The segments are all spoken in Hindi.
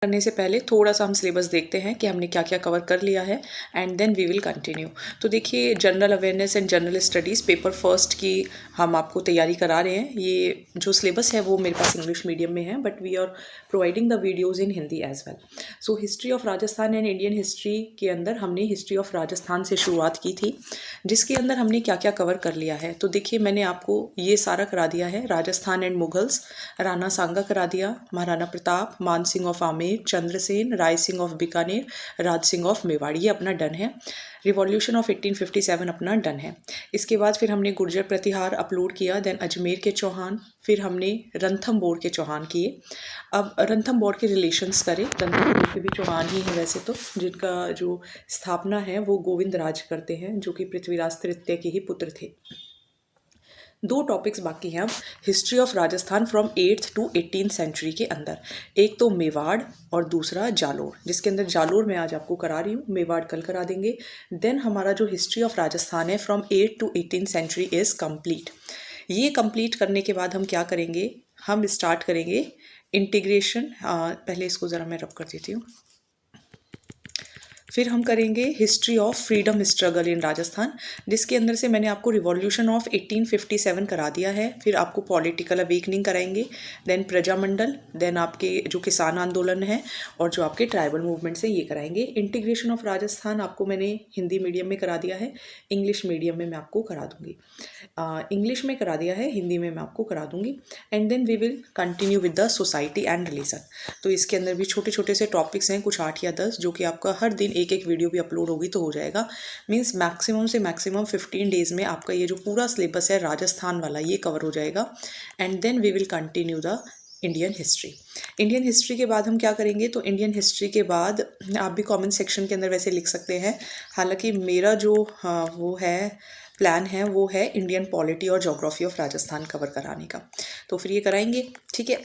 करने से पहले थोड़ा सा हम सिलेबस देखते हैं कि हमने क्या क्या कवर कर लिया है and then we will continue. तो देखिए, general awareness and general studies paper first की हम आपको तैयारी करा रहे हैं। ये जो सिलेबस है वो मेरे पास इंग्लिश मीडियम में है, but we are providing the videos in Hindi as well. So history of Rajasthan and Indian history के अंदर हमने हिस्ट्री ऑफ राजस्थान से शुरुआत की थी, जिसके अंदर हमने क्या क्या कवर कर लिया है। तो देखिए, मैंने आपको ये सारा करा दिया है। राजस्थान एंड मुगल्स, राणा सांगा करा दिया, Maharana Pratap, Man Singh of Amer, Chandrasen, Rai Singh of Bikaner, Raj Singh of Mewar, ये अपना डन है। रिवॉल्यूशन ऑफ 1857 अपना डन है। इसके बाद फिर हमने गुर्जर प्रतिहार अपलोड किया, देन अजमेर के चौहान, फिर हमने रणथंभौर के चौहान किए। अब रणथंभौर के रिलेशंस करें, रणथंभौर के भी चौहान ही हैं वैसे तो, जिनका जो स्थापना है वो गोविंद राज करते हैं, जो कि पृथ्वीराज तृतीय के ही पुत्र थे। दो टॉपिक्स बाकी हैं अब history of Rajasthan from 8th to 18th century के अंदर। एक तो मेवाड़ और दूसरा जालोर, जिसके अंदर जालोर मैं आज आपको करा रही हूँ, मेवाड़ कल करा देंगे। देन हमारा जो हिस्ट्री ऑफ राजस्थान है from 8th to 18th century is complete. ये कंप्लीट करने के बाद हम क्या करेंगे, हम स्टार्ट करेंगे इंटीग्रेशन। पहले इसको ज़रा मैं रब कर देती हूँ। फिर हम करेंगे history of freedom struggle in Rajasthan, जिसके अंदर से मैंने आपको रिवॉल्यूशन ऑफ 1857 करा दिया है। फिर आपको पॉलिटिकल अवेकनिंग कराएंगे, देन प्रजामंडल, देन आपके जो किसान आंदोलन है और जो आपके ट्राइबल मूवमेंट से ये कराएंगे। इंटीग्रेशन ऑफ राजस्थान आपको मैंने हिंदी मीडियम में करा दिया है, इंग्लिश मीडियम में मैं आपको करा दूँगी। इंग्लिश में करा दिया है, हिंदी में मैं आपको करा दूँगी। And then we will continue with the society and religion. तो इसके अंदर भी छोटे छोटे से टॉपिक्स हैं, कुछ 8 या 10, जो कि आपका हर दिन एक एक वीडियो भी अपलोड होगी तो हो जाएगा। मीन्स मैक्सिमम से मैक्सिमम 15 डेज़ में आपका ये जो पूरा सिलेबस है राजस्थान वाला ये कवर हो जाएगा। And then we will continue the Indian history. Indian history के बाद हम क्या करेंगे, तो इंडियन हिस्ट्री के बाद आप भी कमेंट सेक्शन के अंदर वैसे लिख सकते हैं। हालांकि मेरा जो वो है प्लान है वो है इंडियन पॉलिटी और ज्योग्राफी ऑफ राजस्थान कवर कराने का, तो फिर ये कराएंगे, ठीक है।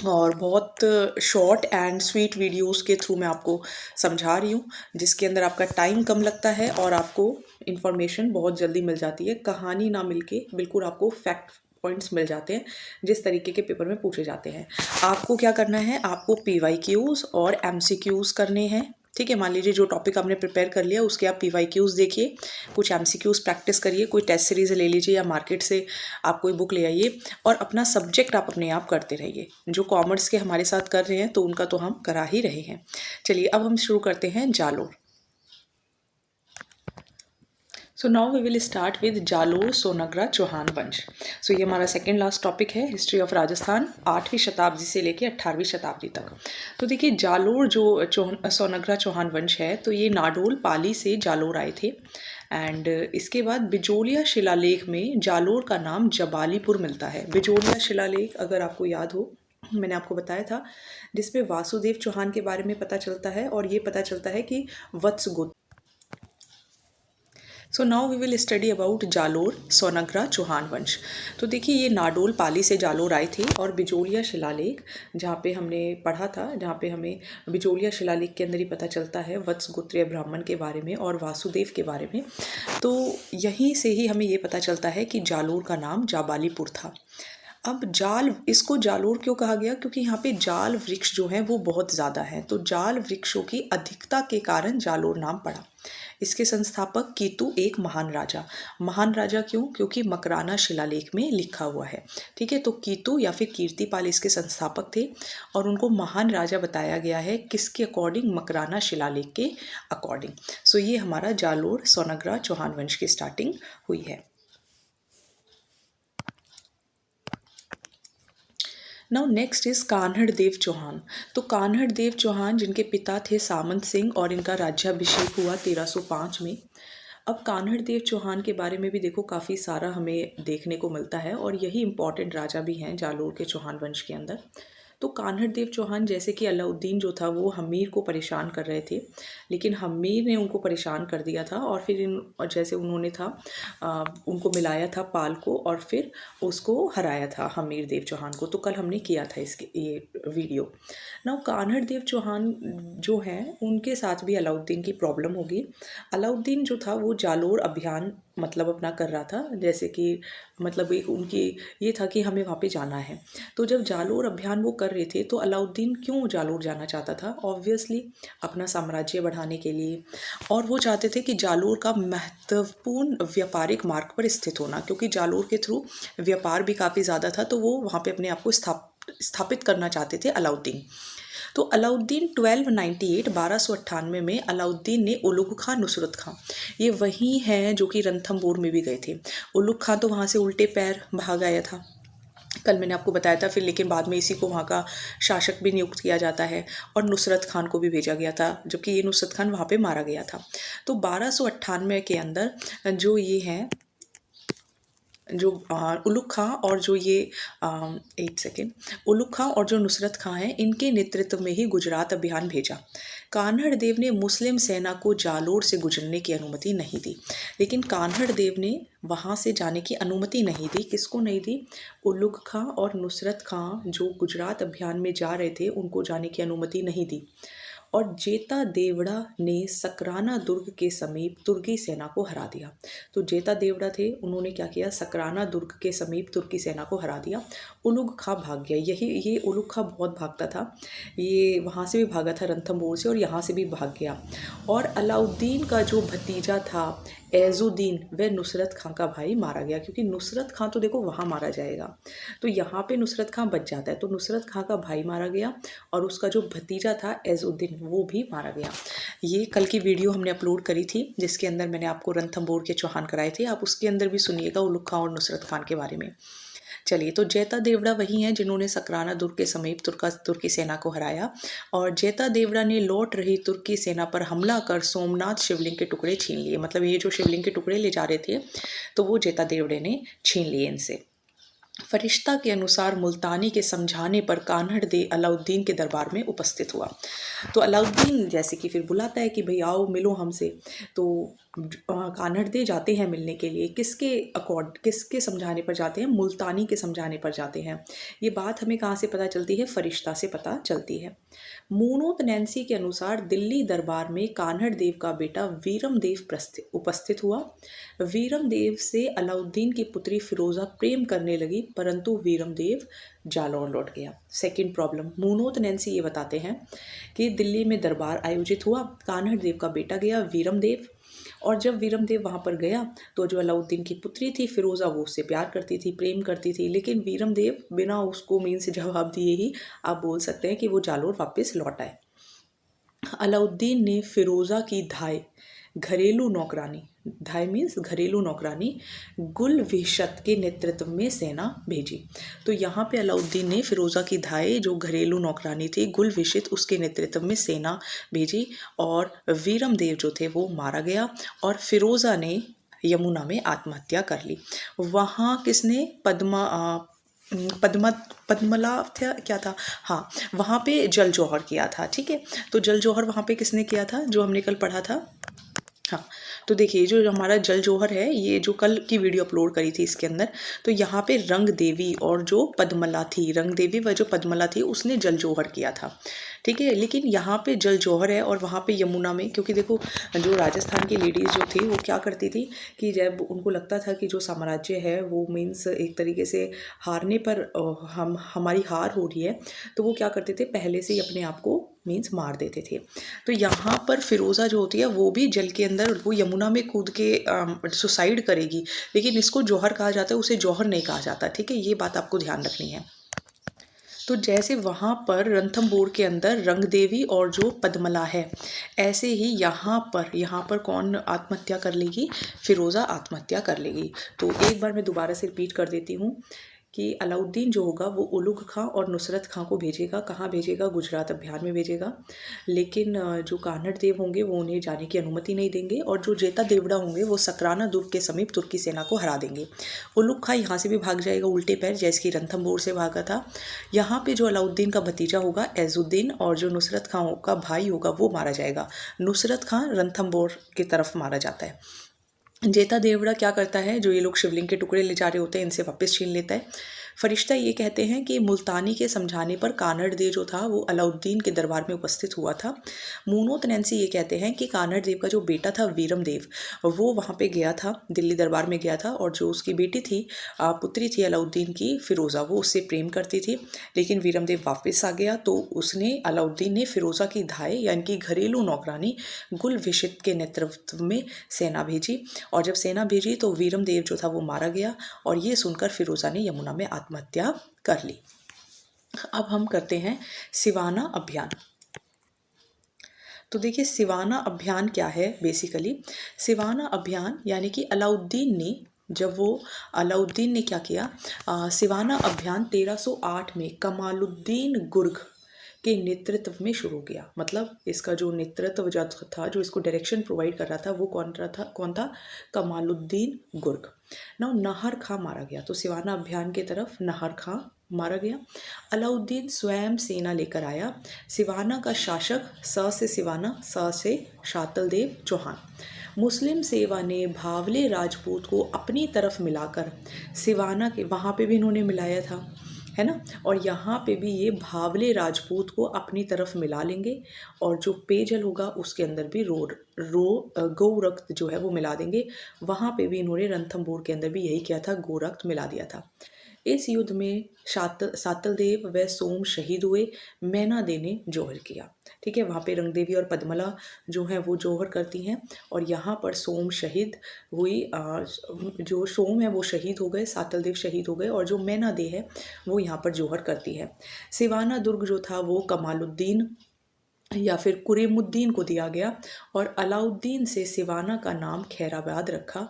और बहुत शॉर्ट एंड स्वीट वीडियोस के थ्रू मैं आपको समझा रही हूँ, जिसके अंदर आपका टाइम कम लगता है और आपको इन्फॉर्मेशन बहुत जल्दी मिल जाती है। कहानी ना मिलके बिल्कुल आपको फैक्ट पॉइंट्स मिल जाते हैं, जिस तरीके के पेपर में पूछे जाते हैं। आपको क्या करना है, आपको PYQs और MCQs करने हैं, ठीक है। मान लीजिए जो टॉपिक आपने प्रिपेयर कर लिया उसके आप PYQs देखिए, कुछ MCQs प्रैक्टिस करिए, कोई टेस्ट सीरीज ले लीजिए या मार्केट से आप कोई बुक ले आइए और अपना सब्जेक्ट आप अपने आप करते रहिए। जो कॉमर्स के हमारे साथ कर रहे हैं तो उनका तो हम करा ही रहे हैं। चलिए अब हम शुरू करते हैं Jalore. So now we will start with Jalore Songara Chauhan वंश। सो ये हमारा सेकेंड लास्ट टॉपिक है, हिस्ट्री ऑफ राजस्थान 8वीं शताब्दी से लेकर 18वीं शताब्दी तक। तो देखिए, जालोर जो सोनग्रा चौहान वंश है, तो ये नाडोल पाली से जालोर आए थे। एंड इसके बाद बिजोलिया शिलालेख में जालोर का नाम जबालीपुर मिलता है। बिजोलिया शिलालेख अगर आपको याद हो, मैंने आपको बताया था, जिसमें वासुदेव चौहान के बारे में पता चलता है और ये पता चलता है कि Vats gotra. So now we will study about Jalore Songara Chauhan वंश। तो देखिए, ये नाडोल पाली से जालोर आए थे और बिजोलिया शिलालेख जहाँ पे हमने पढ़ा था, जहाँ पे हमें बिजोलिया शिलालेख के अंदर ही पता चलता है वत्स गोत्रीय ब्राह्मण के बारे में और वासुदेव के बारे में। तो यहीं से ही हमें ये पता चलता है कि जालोर का नाम जाबालीपुर था। अब इसको जालोर क्यों कहा गया, क्योंकि यहाँ पे जाल वृक्ष जो हैं वो बहुत ज़्यादा हैं, तो जाल वृक्षों की अधिकता के कारण जालोर नाम पड़ा। इसके संस्थापक कीतु एक महान राजा क्यों, क्योंकि मकराना शिलालेख में लिखा हुआ है, ठीक है। तो कीतु या फिर कीर्तिपाल इसके संस्थापक थे और उनको महान राजा बताया गया है, किसके अकॉर्डिंग, मकराना शिलालेख के अकॉर्डिंग। सो ये हमारा जालोर सोनग्रा चौहान वंश की स्टार्टिंग हुई है। नाउ नेक्स्ट इज कान्हड़ देव चौहान। तो कान्हड़ देव चौहान जिनके पिता थे सामंत सिंह और इनका राज्याभिषेक हुआ 1305 में। अब कान्हड़ देव चौहान के बारे में भी देखो काफ़ी सारा हमें देखने को मिलता है और यही इम्पॉर्टेंट राजा भी हैं जालोर के चौहान वंश के अंदर। तो कान्हड़ देव चौहान, जैसे कि अलाउद्दीन जो था वो हमीर को परेशान कर रहे थे, लेकिन हमीर ने उनको परेशान कर दिया था और फिर और जैसे उन्होंने था उनको मिलाया था पाल को और फिर उसको हराया था हमीर देव चौहान को। तो कल हमने किया था इसके ये वीडियो। नाउ कान्हड़ देव चौहान जो हैं उनके साथ भी अलाउद्दीन की प्रॉब्लम होगी। अलाउद्दीन जो था वो जालोर अभियान मतलब अपना कर रहा था, जैसे कि मतलब एक उनकी ये था कि हमें वहाँ पे जाना है। तो जब जालोर अभियान वो कर रहे थे तो अलाउद्दीन क्यों जालोर जाना चाहता था? ऑब्वियसली अपना साम्राज्य बढ़ाने के लिए, और वो चाहते थे कि जालोर का महत्वपूर्ण व्यापारिक मार्ग पर स्थित होना, क्योंकि जालोर के थ्रू व्यापार भी काफ़ी ज़्यादा था, तो वो वहाँ पे अपने आप को स्थापित करना चाहते थे अलाउद्दीन। तो अलाउद्दीन 1298 में अलाउद्दीन ने उलुग खां नुसरत खां, ये वही हैं जो कि रणथंबोर में भी गए थे। उलुग खां तो वहाँ से उल्टे पैर भाग आया था, कल मैंने आपको बताया था। फिर लेकिन बाद में इसी को वहाँ का शासक भी नियुक्त किया जाता है, और नुसरत खान को भी भेजा गया था, जबकि ये नुसरत खान वहाँ पे मारा गया था। तो 1298 के अंदर जो ये हैं, जो उलुग खां और जो ये एक सेकेंड, उलुग खां और जो नुसरत खां हैं, इनके नेतृत्व में ही गुजरात अभियान भेजा। कान्हड़ देव ने मुस्लिम सेना को जालोर से गुजरने की अनुमति नहीं दी, लेकिन कान्हड़ देव ने वहाँ से जाने की अनुमति नहीं दी। किसको नहीं दी? उलुग खां और नुसरत खां जो गुजरात अभियान में जा रहे थे, उनको जाने की अनुमति नहीं दी। और जेता देवड़ा ने सकराना दुर्ग के समीप तुर्की सेना को हरा दिया। तो जेता देवड़ा थे, उन्होंने क्या किया? सकराना दुर्ग के समीप तुर्की सेना को हरा दिया। उलुग खां भाग गया। ये उलुग खां बहुत भागता था, ये वहाँ से भी भागा था रणथंबोर से, और यहाँ से भी भाग गया। और अलाउद्दीन का जो भतीजा था एजुद्दीन, वह नुसरत खां का भाई मारा गया, क्योंकि नुसरत खां तो देखो वहाँ मारा जाएगा, तो यहाँ पे नुसरत खां बच जाता है। तो नुसरत खां का भाई मारा गया, और उसका जो भतीजा था एजुद्दीन, वो भी मारा गया। ये कल की वीडियो हमने अपलोड करी थी, जिसके अंदर मैंने आपको रणथंबोर के चौहान कराए थे, आप उसके अंदर भी सुनिएगा उलुग खां और नुसरत खान के बारे में। चलिए, तो जेता देवड़ा वही हैं जिन्होंने सकराना दुर्ग के समीप तुर्की सेना को हराया, और जेता देवड़ा ने लौट रही तुर्की सेना पर हमला कर सोमनाथ शिवलिंग के टुकड़े छीन लिए। मतलब ये जो शिवलिंग के टुकड़े ले जा रहे थे, तो वो जेता देवड़े ने छीन लिए इनसे। फरिश्ता के अनुसार मुल्तानी के समझाने पर कान्हड़ दे अलाउद्दीन के दरबार में उपस्थित हुआ। तो अलाउद्दीन जैसे कि फिर बुलाता है कि भाई आओ मिलो हमसे, तो कान्हड़ दे जाते हैं मिलने के लिए। किसके समझाने पर जाते हैं? मुल्तानी के समझाने पर जाते हैं। ये बात हमें कहाँ से पता चलती है? फरिश्ता से पता चलती है। मूनोत नैन्सी के अनुसार दिल्ली दरबार में कान्हड़ देव का बेटा वीरम देव उपस्थित हुआ। वीरम देव से अलाउद्दीन की पुत्री फिरोजा प्रेम करने लगी, परंतु वीरम देव जालौर लौट गया। सेकंड प्रॉब्लम, मूनोत नैन्सी ये बताते हैं कि दिल्ली में दरबार आयोजित हुआ, कान्हड़ देव का बेटा गया वीरम देव, और जब वीरम देव वहाँ पर गया तो जो अलाउद्दीन की पुत्री थी फिरोज़ा, वो उससे प्यार करती थी, प्रेम करती थी, लेकिन वीरम देव बिना उसको मीन से जवाब दिए ही आप बोल सकते हैं कि वो जालोर वापस लौट आए। अलाउद्दीन ने फिरोज़ा की धाय मीन्स घरेलू नौकरानी गुल विशत के नेतृत्व में सेना भेजी। तो यहाँ पे अलाउद्दीन ने फिरोज़ा की धाय जो घरेलू नौकरानी थी गुल विशत, उसके नेतृत्व में सेना भेजी, और वीरम देव जो थे वो मारा गया, और फिरोज़ा ने यमुना में आत्महत्या कर ली। वहाँ किसने? पद्मला था, क्या था? हाँ, वहाँ पे जल जौहर किया था। ठीक है, तो जल जौहर वहाँ पे किसने किया था, जो हमने कल पढ़ा था? हाँ, तो देखिए जो हमारा जल जौहर है, ये जो कल की वीडियो अपलोड करी थी इसके अंदर, तो यहाँ पे रंग देवी और जो पद्मला थी, रंग देवी व जो पद्मला थी, उसने जल जौहर किया था। ठीक है, लेकिन यहाँ पे जल जौहर है और वहाँ पे यमुना में, क्योंकि देखो जो राजस्थान की लेडीज़ जो थी वो क्या करती थी कि जब उनको लगता था कि जो साम्राज्य है वो मीन्स एक तरीके से हारने पर हमारी हार हो रही है, तो वो क्या करते थे, पहले से ही अपने आप को मीन्स मार देते थे। तो यहाँ पर फिरोज़ा जो होती है वो भी जल के अंदर, वो यमुना में कूद के सुसाइड करेगी, लेकिन इसको जौहर कहा जाता है, उसे जौहर नहीं कहा जाता। ठीक है, ये बात आपको ध्यान रखनी है। तो जैसे वहाँ पर रणथंबोर के अंदर रंगदेवी और जो पद्मला है, ऐसे ही यहाँ पर कौन आत्महत्या कर लेगी? फिरोज़ा आत्महत्या कर लेगी। तो एक बार मैं दोबारा से रिपीट कर देती हूँ कि अलाउद्दीन जो होगा वो उलुग खां और नुसरत खां को भेजेगा। कहाँ भेजेगा? गुजरात अभियान में भेजेगा। लेकिन जो कान्हड़ देव होंगे वो उन्हें जाने की अनुमति नहीं देंगे, और जो जेता देवड़ा होंगे वो सकराना दुर्ग के समीप तुर्की सेना को हरा देंगे। उलुग खां यहाँ से भी भाग जाएगा उल्टे पैर, जैसे कि रणथंबोर से भागा था। यहाँ पे जो अलाउद्दीन का भतीजा होगा एजुद्दीन, और जो नुसरत खां का भाई होगा वो मारा जाएगा। नुसरत खां रणथंबोर की तरफ मारा जाता है। जेता देवड़ा क्या करता है, जो ये लोग शिवलिंग के टुकड़े ले जा रहे होते हैं, इनसे वापस छीन लेता है। फरिश्ता ये कहते हैं कि मुल्तानी के समझाने पर कानड़ दे जो था वो अलाउद्दीन के दरबार में उपस्थित हुआ था। मूनोत नैन्सी ये कहते हैं कि कानड़ देव का जो बेटा था वीरम देव, वो वहाँ पे गया था, दिल्ली दरबार में गया था, और जो उसकी बेटी थी, पुत्री थी अलाउद्दीन की, फिरोज़ा, वो उससे प्रेम करती थी। लेकिन वीरम देव वापस आ गया तो उसने, अलाउद्दीन ने फिरोज़ा की धाय यानी कि घरेलू नौकरानी गुल विशित के नेतृत्व में सेना भेजी, और जब सेना भेजी तो वीरम देव जो था वो मारा गया, और ये सुनकर फिरोज़ा ने यमुना में आत्महत्या कर ली। अब हम करते हैं सिवाना अभियान। तो देखिए सिवाना अभियान क्या है। बेसिकली सिवाना अभियान यानी कि अलाउद्दीन ने क्या किया, सिवाना अभियान 1308 में कमालुद्दीन गुर्ग के नेतृत्व में शुरू किया। मतलब इसका जो नेतृत्व जो था, जो इसको डायरेक्शन प्रोवाइड कर रहा था, वो कौन था? कमालुद्दीन गुर्ग। नाहर खां मारा गया, तो सिवाना अभियान की तरफ नाहर खां मारा गया। अलाउद्दीन स्वयं सेना लेकर आया। सिवाना का शासक से सिवाना, से शातल देव चौहान। मुस्लिम सेवा ने भावले राजपूत को अपनी तरफ मिलाकर सिवाना के, वहाँ पे भी इन्होंने मिलाया था, है ना, और यहाँ पे भी ये भावले राजपूत को अपनी तरफ मिला लेंगे, और जो पेयजल होगा उसके अंदर भी गौ रक्त जो है वो मिला देंगे। वहाँ पे भी इन्होंने रणथंभौर के अंदर भी यही किया था, गौ रक्त मिला दिया था। इस युद्ध में सातल देव व सोम शहीद हुए। मैना दे ने जौहर किया। ठीक है, वहाँ पे रंगदेवी और पद्मला जो है वो जौहर करती हैं, और यहाँ पर सोम शहीद हुई। जो सोम है वो शहीद हो गए, सातल देव शहीद हो गए, और जो मैना दे है वो यहाँ पर जौहर करती है। सिवाना दुर्ग जो था वो कमालुद्दीन या फिर कुरीमुद्दीन को दिया गया, और अलाउद्दीन से सिवाना का नाम खैराबाद रखा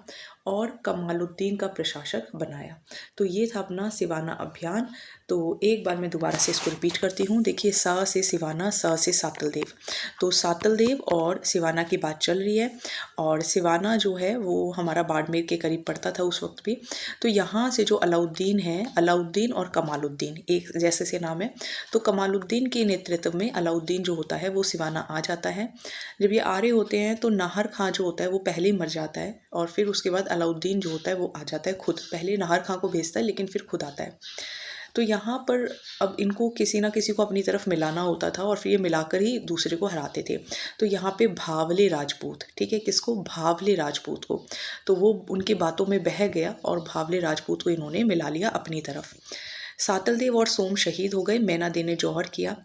और कमालुद्दीन का प्रशासक बनाया। तो ये था अपना सिवाना अभियान। तो एक बार मैं दोबारा से इसको रिपीट करती हूँ। देखिए, सा से सिवाना, सा से सातल देव। तो सातल देव और सिवाना की बात चल रही है, और सिवाना जो है वो हमारा बाड़मेर के करीब पड़ता था उस वक्त भी। तो यहाँ से जो अलाउद्दीन है, अलाउद्दीन और कमालुद्दीन एक जैसे से नाम है, तो कमालुद्दीन के नेतृत्व में अलाउद्दीन जो होता है वो सिवाना आ जाता है। जब ये आ रहे होते हैं तो नाहर खां जो होता है वो पहले ही मर जाता है, और फिर उसके बाद अलाउद्दीन जो होता है वो आ जाता है खुद। पहले नाहर खां को भेजता है लेकिन फिर खुद आता है। तो यहाँ पर अब इनको किसी ना किसी को अपनी तरफ मिलाना होता था, और फिर ये मिलाकर ही दूसरे को हराते थे। तो यहाँ पे भावले राजपूत, ठीक है, किसको? भावले राजपूत को। तो वो उनकी बातों में बह गया और भावले राजपूत को इन्होंने मिला लिया अपनी तरफ। सातल देव और सोम शहीद हो गए। मैना दे ने जौहर किया।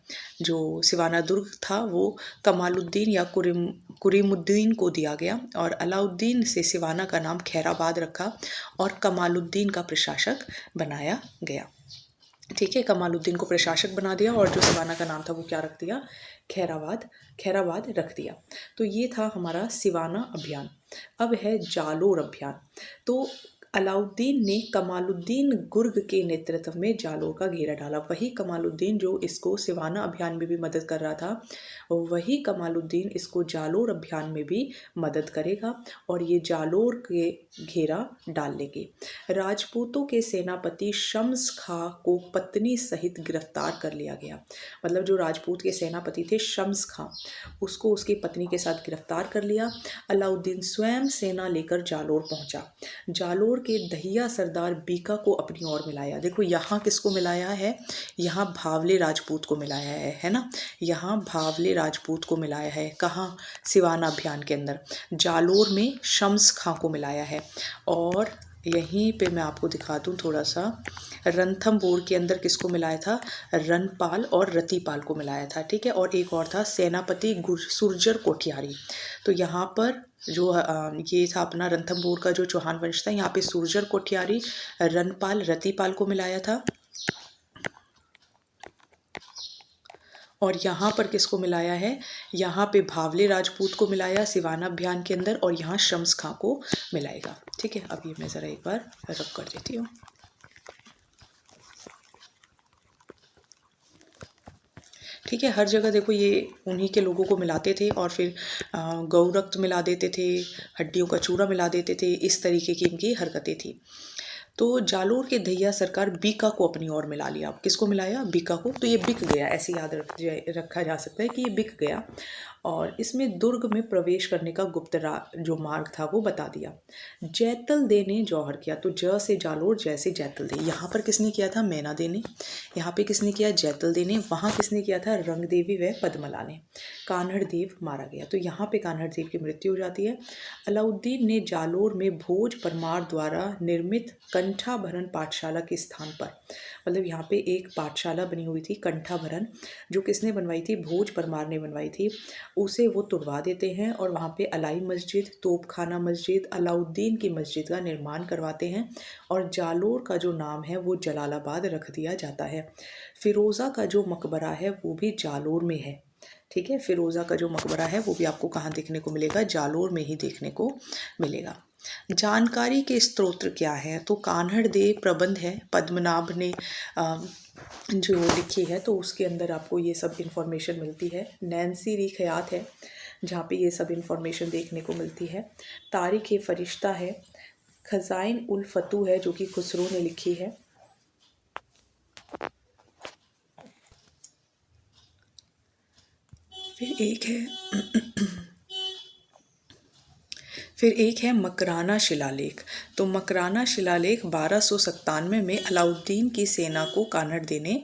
जो सिवाना दुर्ग था वो कमालुद्दीन या कुरीमुद्दीन को दिया गया, और अलाउद्दीन से सिवाना का नाम खैराबाद रखा और कमालुद्दीन का प्रशासक बनाया गया। ठीक है, कमालुद्दीन को प्रशासक बना दिया, और जो सिवाना का नाम था वो क्या रख दिया? खैराबाद रख दिया। तो ये था हमारा सिवाना अभियान। अब है जालोर अभियान। तो अलाउद्दीन ने कमालुद्दीन गुर्ग के नेतृत्व में जालोर का घेरा डाला। वही कमालुद्दीन जो इसको सिवाना अभियान में भी मदद कर रहा था, वही कमालुद्दीन इसको जालोर अभियान में भी मदद करेगा, और ये जालोर के घेरा डाल लेंगे। राजपूतों के सेनापति शम्स खां को पत्नी सहित गिरफ्तार कर लिया गया। मतलब जो राजपूत के सेनापति थे शम्स खां, उसको उसकी पत्नी के साथ गिरफ्तार कर लिया। अलाउद्दीन स्वयं सेना लेकर जालोर पहुंचा। जालोर के दहिया सरदार बीका को अपनी ओर मिलाया। देखो यहाँ किसको मिलाया है? यहाँ भावले राजपूत को मिलाया है ना, यहाँ भावले राजपूत को मिलाया है। कहाँ? सिवाना अभियान के अंदर जालोर में शम्स खां को मिलाया है। और यहीं पे मैं आपको दिखा दूँ थोड़ा सा, रणथंभौर के अंदर किसको मिलाया था? रणपाल और रतिपाल को मिलाया था। ठीक है, और एक और था सेनापति सुरजर कोठियारी। तो यहाँ पर जो ये था अपना रणथंभौर का जो चौहान वंश था, यहाँ पे सुरजर कोठियारी, रणपाल, रतिपाल को मिलाया था। और यहाँ पर किसको मिलाया है? यहाँ पे भावले राजपूत को मिलाया सिवाना अभियान के अंदर, और यहाँ शम्स खां को मिलाएगा। ठीक है, अब ये मैं ज़रा एक बार रब कर देती हूँ। ठीक है, हर जगह देखो ये उन्हीं के लोगों को मिलाते थे, और फिर गौ रक्त मिला देते थे, हड्डियों का चूरा मिला देते थे, इस तरीके की इनकी हरकतें थी। तो जालोर के दहिया सरकार बीका को अपनी ओर मिला लिया। किसको मिलाया? बीका को। तो ये बिक गया, ऐसे याद रखा जा सकता है कि ये बिक गया। और इसमें दुर्ग में प्रवेश करने का गुप्त जो मार्ग था वो बता दिया। जैतल दे ने जौहर किया। तो ज से जालोर, जैसे जैतल दे। यहाँ पर किसने किया था? मैना दे ने। यहाँ पे किसने किया? जैतल दे ने। वहाँ किसने किया था? रंग देवी व पद्मला ने। कान्हड़ देव मारा गया। तो यहाँ पे कान्हड़ देव की मृत्यु हो जाती है। अलाउद्दीन ने जालोर में भोज परमार द्वारा निर्मित कंठाभरण पाठशाला के स्थान पर, मतलब यहाँ पे एक पाठशाला बनी हुई थी कंठाभरण, जो किसने बनवाई थी? भोज परमार ने बनवाई थी। उसे वो तुड़वा देते हैं और वहाँ पे अलाई मस्जिद, तोपखाना मस्जिद, अलाउद्दीन की मस्जिद का निर्माण करवाते हैं और जालोर का जो नाम है वो जलालाबाद रख दिया जाता है। फिरोज़ा का जो मकबरा है वो भी जालोर में है। ठीक है, फिरोज़ा का जो मकबरा है वो भी आपको कहाँ देखने को मिलेगा? जालोर में ही देखने को मिलेगा। जानकारी के स्रोत क्या है? तो कान्हड़ देव प्रबंध है, पद्मनाभ ने जो लिखी है, तो उसके अंदर आपको ये सब इन्फॉर्मेशन मिलती है। नैन्सी री खयात है जहाँ पे ये सब इन्फॉर्मेशन देखने को मिलती है। तारीख़ फरिश्ता है। खज़ाइन उल फतू है जो कि खुसरो ने लिखी है। फिर एक है मकराना शिलालेख। तो मकराना शिलालेख 1297 में अलाउद्दीन की सेना को कान्हड़ दे ने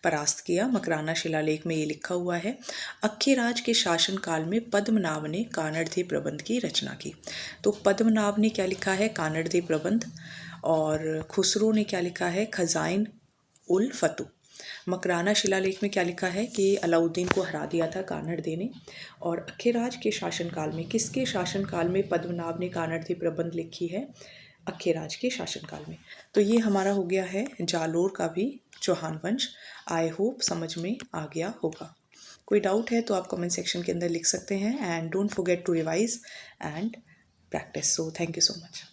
परास्त किया। मकराना शिलालेख में ये लिखा हुआ है। अक्खेराज के शासनकाल में पद्मनाभ ने कान्हड़ दे प्रबंध की रचना की। तो पद्मनाभ ने क्या लिखा है? कान्हड़ दे प्रबंध। और खुसरो ने क्या लिखा है? खज़ाइन उल फतू। मकराना शिलालेख में क्या लिखा है कि अलाउद्दीन को हरा दिया था कान्हड़ दे ने। और अक्खेराज के शासनकाल में, किसके शासनकाल में पद्मनाभ ने कान्हड़ दे प्रबंध लिखी है? अक्खेराज के शासनकाल में। तो ये हमारा हो गया है जालोर का भी चौहान वंश। आई होप समझ में आ गया होगा। कोई डाउट है तो आप कमेंट सेक्शन के अंदर लिख सकते हैं। And don't forget to revise and practice. So thank you so much.